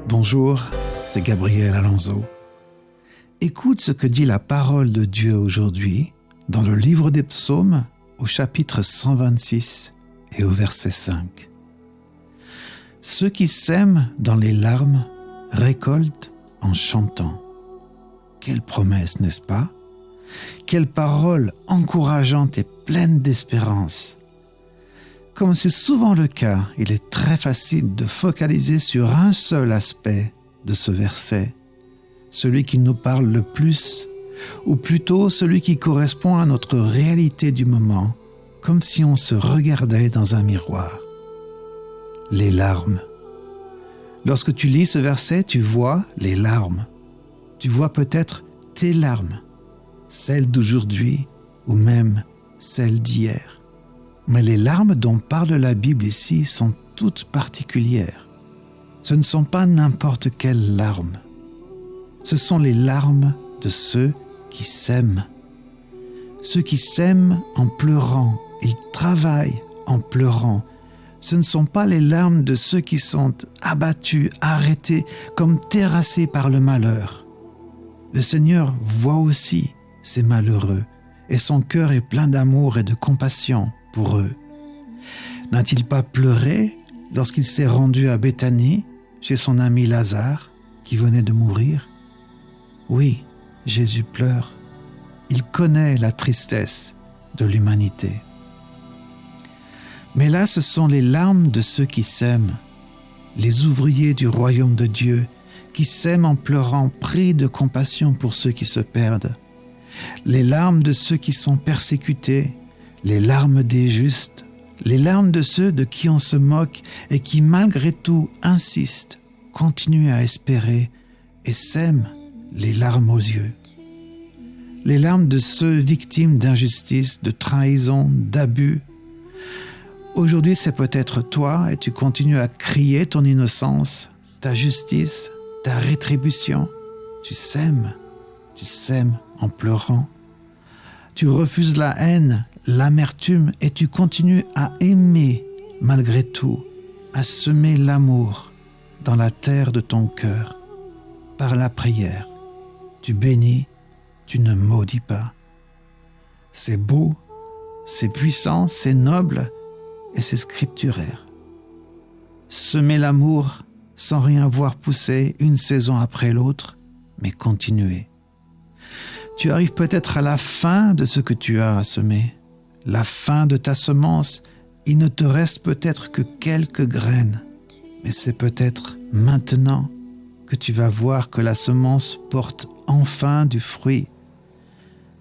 Bonjour, c'est Gabriel Alonso. Écoute ce que dit la parole de Dieu aujourd'hui dans le livre des Psaumes au chapitre 126 et au verset 5. Ceux qui sèment dans les larmes récoltent en chantant. Quelle promesse, n'est-ce pas? Quelle parole encourageante et pleine d'espérance. Comme c'est souvent le cas, il est très facile de focaliser sur un seul aspect de ce verset, celui qui nous parle le plus, ou plutôt celui qui correspond à notre réalité du moment, comme si on se regardait dans un miroir. Les larmes. Lorsque tu lis ce verset, tu vois les larmes. Tu vois peut-être tes larmes, celles d'aujourd'hui ou même celles d'hier. Mais les larmes dont parle la Bible ici sont toutes particulières. Ce ne sont pas n'importe quelles larmes. Ce sont les larmes de ceux qui s'aiment. Ceux qui s'aiment en pleurant, ils travaillent en pleurant. Ce ne sont pas les larmes de ceux qui sont abattus, arrêtés, comme terrassés par le malheur. Le Seigneur voit aussi ces malheureux et son cœur est plein d'amour et de compassion pour eux. N'a-t-il pas pleuré lorsqu'il s'est rendu à Béthanie chez son ami Lazare qui venait de mourir? Oui, Jésus pleure. Il connaît la tristesse de l'humanité. Mais là, ce sont les larmes de ceux qui s'aiment, les ouvriers du royaume de Dieu qui s'aiment en pleurant, pris de compassion pour ceux qui se perdent. Les larmes de ceux qui sont persécutés, les larmes des justes, les larmes de ceux de qui on se moque et qui malgré tout insistent, continuent à espérer et sèment les larmes aux yeux. Les larmes de ceux victimes d'injustice, de trahison, d'abus. Aujourd'hui, c'est peut-être toi et tu continues à crier ton innocence, ta justice, ta rétribution. Tu sèmes en pleurant. Tu refuses la haine, l'amertume et tu continues à aimer malgré tout, à semer l'amour dans la terre de ton cœur. Par la prière, tu bénis, tu ne maudis pas. C'est beau, c'est puissant, c'est noble et c'est scripturaire. Semer l'amour sans rien voir pousser une saison après l'autre, mais continuer. Tu arrives peut-être à la fin de ce que tu as à semer, la fin de ta semence. Il ne te reste peut-être que quelques graines, mais c'est peut-être maintenant que tu vas voir que la semence porte enfin du fruit.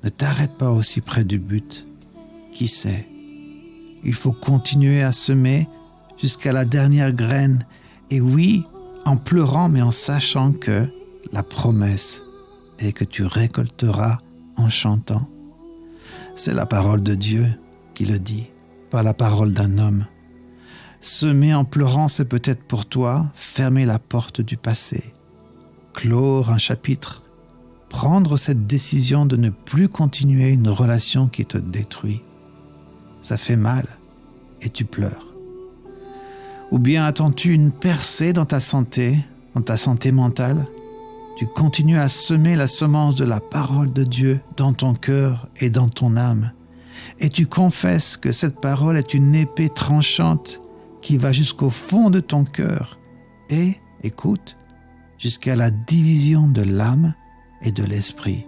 Ne t'arrête pas aussi près du but. Qui sait? Il faut continuer à semer jusqu'à la dernière graine. Et oui, en pleurant, mais en sachant que la promesse est que tu récolteras en chantant. C'est la parole de Dieu qui le dit, par la parole d'un homme. Semer en pleurant, c'est peut-être pour toi fermer la porte du passé, clore un chapitre, prendre cette décision de ne plus continuer une relation qui te détruit. Ça fait mal et tu pleures. Ou bien attends-tu une percée dans ta santé mentale? Tu continues à semer la semence de la parole de Dieu dans ton cœur et dans ton âme. Et tu confesses que cette parole est une épée tranchante qui va jusqu'au fond de ton cœur et, écoute, jusqu'à la division de l'âme et de l'esprit.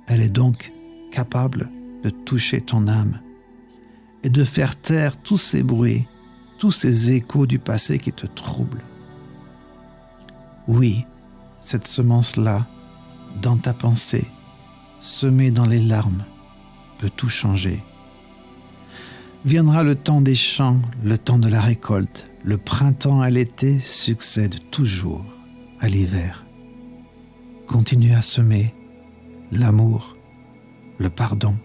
Elle est donc capable de toucher ton âme et de faire taire tous ces bruits, tous ces échos du passé qui te troublent. Oui, cette semence-là, dans ta pensée, semée dans les larmes, peut tout changer. Viendra le temps des champs, le temps de la récolte. Le printemps à l'été succède toujours à l'hiver. Continue à semer l'amour, le pardon,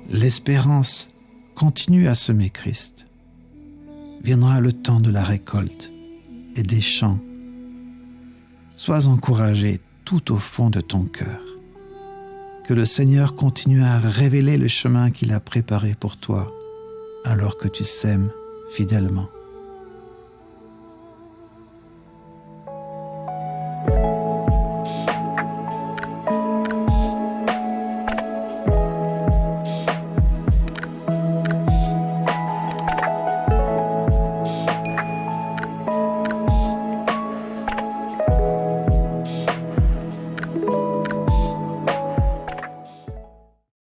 l'espérance. Continue à semer Christ. Viendra le temps de la récolte et des champs. Sois encouragé tout au fond de ton cœur. Que le Seigneur continue à révéler le chemin qu'il a préparé pour toi alors que tu sèmes fidèlement.